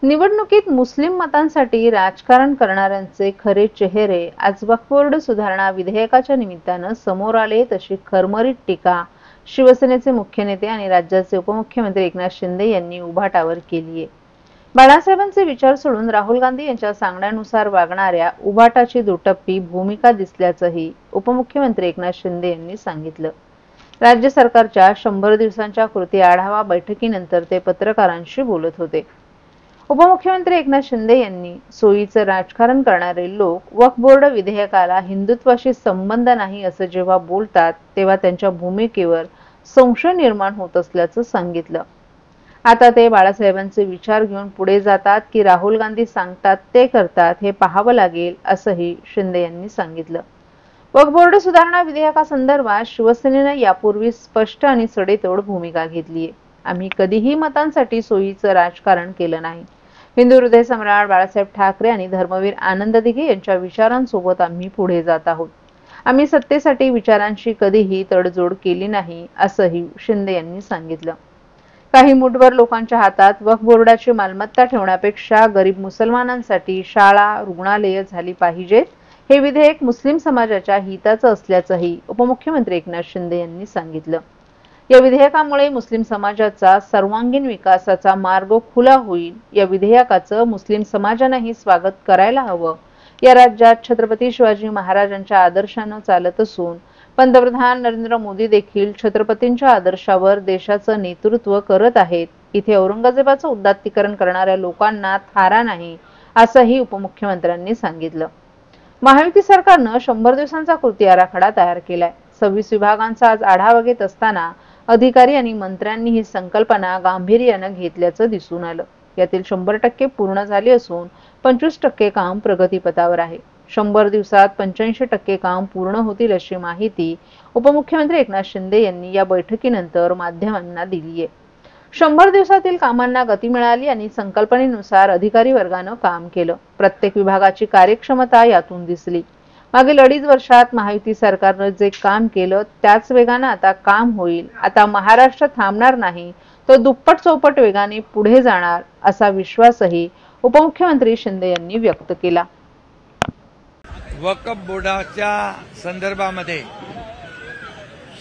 निवडणुकीत मुस्लिम मतांसाठी राजकारण करणाऱ्यांचे खरे चेहरे आज वक्फ बोर्ड सुधारणा विधेयकाच्या निमित्तानं समोर आले, तशी खरमरीत टीका शिवसेनेचे मुख्य नेते आणि राज्याचे उपमुख्यमंत्री एकनाथ शिंदे यांनी उभाटावर केली आहे। बाळासाहेबांचे विचार सोडून राहुल गांधी यांच्या सांगण्यानुसार वागणाऱ्या उभाटाची दुटप्पी भूमिका दिसल्याचंही उपमुख्यमंत्री एकनाथ शिंदे यांनी सांगितलं। राज्य सरकारच्या 100 दिवसांच्या कृती आढावा बैठकीनंतर ते पत्रकारांशी बोलत होते। उपमुख्यमंत्री एकनाथ शिंदे यांनी सोयीचं राजकारण करणारे लोक वक्फ बोर्ड विधेयकाला हिंदुत्वाशी संबंध नाही असं जेव्हा बोलतात, तेव्हा त्यांच्या भूमिकेवर संशय निर्माण होत असल्याचं सांगितलं। आता ते बाळासाहेबांचे विचार घेऊन पुढे जातात की राहुल गांधी सांगतात ते करतात, हे पाहावं लागेल असंही शिंदे यांनी सांगितलं। वक्फ बोर्ड सुधारणा विधेयकासंदर्भात शिवसेनेनं यापूर्वी स्पष्ट आणि सडेतोड भूमिका घेतली आहे। आम्ही कधीही मतांसाठी सोयीचं राजकारण केलं नाही। हिंदू हृदय सम्राट बाळासाहेब ठाकरे आणि धर्मवीर आनंद दिघे यांच्या विचारांसोबत आम्ही पुढे जात आहोत। आम्ही सत्तेसाठी विचारांशी कधीही तडजोड केली नाही असंही शिंदे यांनी सांगितलं। काही मुठभर लोकांच्या हातात वक्फ बोर्डाची मालमत्ता ठेवण्यापेक्षा गरीब मुसलमानांसाठी शाळा, रुग्णालये झाली पाहिजेत, हे विधेयक मुस्लिम समाजाच्या हिताचं असल्याचंही उपमुख्यमंत्री एकनाथ शिंदे यांनी सांगितलं। या विधेयकामुळे मुस्लिम समाजाचा सर्वांगीण विकासाचा मार्ग खुला होईल। या विधेयकाचं मुस्लिम समाजानेही स्वागत करायला हवं। या राज्यात छत्रपती शिवाजी महाराजांच्या आदर्शानं चालत असून पंतप्रधान नरेंद्र मोदी देखील छत्रपतींच्या आदर्शावर देशाचं नेतृत्व करत आहेत। इथे औरंगजेबाचं उदात्तीकरण करणाऱ्या लोकांना थारा नाही असंही उपमुख्यमंत्र्यांनी सांगितलं। महायुती सरकारनं 100 दिवसांचा कृती आराखडा तयार केलाय। 26 विभागांचा आज आढावा घेत असताना अधिकारी आणि मंत्र्यांनी ही संकल्पना गांभीर्यानं घेतल्याचं दिसून आलं। यातील 100% पूर्ण झाले असून 25% काम प्रगतीपथावर आहे। 100 दिवसात 85% काम पूर्ण होतील अशी माहिती उपमुख्यमंत्री एकनाथ शिंदे यांनी या बैठकीनंतर माध्यमांना दिली आहे। 100 दिवसातील कामांना गती मिळाली आणि संकल्पनेनुसार अधिकारी वर्गानं काम केलं। प्रत्येक विभागाची कार्यक्षमता यातून दिसली। मागील 2.5 वर्षात महायुती सरकारनं जे काम केलं त्याच वेगानं आता काम होईल। आता महाराष्ट्र थांबणार नाही, तो दुप्पट चौपट वेगाने पुढे जाणार असा विश्वासही उपमुख्यमंत्री शिंदे यांनी व्यक्त केला। वक्फ बोर्डाच्या संदर्भामध्ये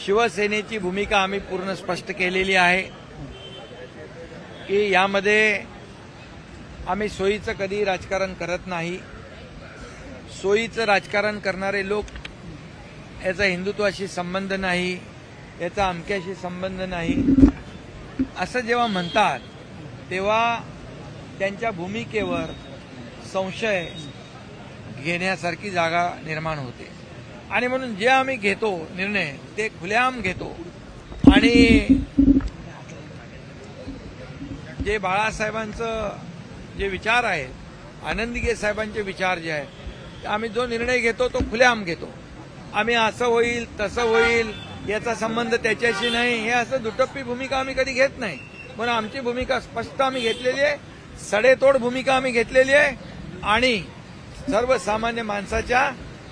शिवसेनेची भूमिका आम्ही पूर्ण स्पष्ट केलेली आहे की यामध्ये आम्ही सोयीचं कधी राजकारण करत नाही। सोयीचं राजकारण करणारे लोक याचा हिंदुत्वाशी संबंध नाही, याचा अमक्याशी संबंध नाही असं जेव्हा म्हणतात, तेव्हा त्यांच्या भूमिकेवर संशय घेण्यासारखी जागा निर्माण होते। आणि म्हणून जे आम्ही घेतो निर्णय ते खुलेआम घेतो। आणि जे बाळासाहेबांचं जे विचार आहेत, आनंद दिघे साहेबांचे विचार जे आहेत, आम्ही जो निर्णय घेतो तो खुलेआम घेतो। आम्ही असं होईल तसं होईल याचा संबंध त्याच्याशी नाही, हे असं दुटप्पी भूमिका आम्ही कधी घेत नाही। म्हणून आमची भूमिका स्पष्ट आम्ही घेतलेली आहे, सडेतोड भूमिका आम्ही घेतलेली आहे आणि सर्वसामान्य माणसाच्या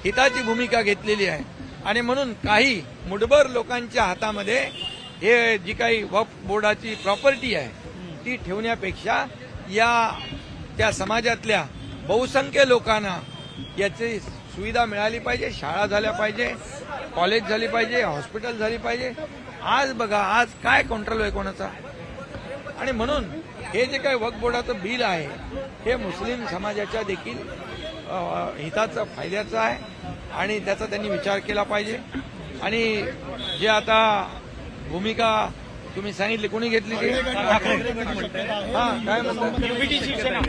हिताची भूमिका घेतलेली आहे। आणि म्हणून काही मुठभर लोकांच्या हातामध्ये हे जी काही वक्फ बोर्डाची प्रॉपर्टी आहे ती ठेवण्यापेक्षा त्या समाजातल्या बहुसंख्य लोकांना याची सुविधा मिळाली पाहिजे। शाळा झाल्या पाहिजे, कॉलेज झाली पाहिजे, हॉस्पिटल झाली पाहिजे। आज बघा, आज काय कंट्रोल आहे कोणाचा। आणि म्हणून हे जे काही वक्फ बोर्डाचं बिल आहे हे मुस्लिम समाजाच्या देखील हिताचं, फायद्याचं आहे आणि त्याचा त्यांनी विचार केला पाहिजे। आणि जे आता भूमिका तुम्ही सांगितली, कोणी घेतली ती? काय म्हणतात?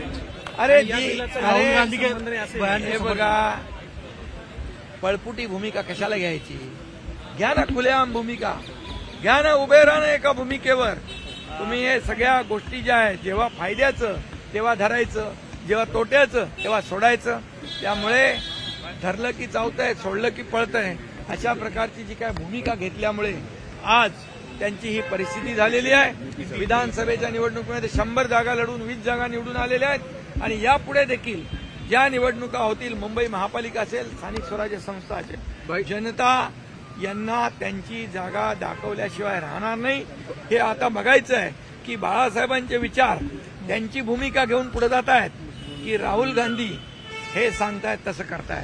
अरे हे बघा, पळपुटी भूमिका कशाला घ्यायची? घ्या ना खुलेआम भूमिका, घ्या ना, उभे राहा ना एका भूमिकेवर। तुम्ही हे सगळ्या गोष्टी ज्या आहेत, जेव्हा फायद्याचं तेव्हा धरायचं, जेव्हा तोट्याचं तेव्हा सोडायचं। त्यामुळे धरलं की चावतंय, सोडलं की पळतंय, अशा प्रकारची जी काय भूमिका घेतल्यामुळे आज त्यांची ही परिस्थिती झालेली आहे। विधानसभेच्या निवडणुकीमध्ये 100 जागा लढून 20 जागा निवडून आलेल्या आहेत आणि यापुढे देखील ज्या निवडणुका होतील, मुंबई महापालिका असेल, स्थानिक स्वराज्य संस्था असेल, जनता यांना त्यांची जागा दाखवल्याशिवाय राहणार नाही। हे आता बघायचं आहे की बाळासाहेबांचे विचार त्यांची भूमिका घेऊन पुढे जात आहेत की राहुल गांधी हे सांगतायत तसं करतायत.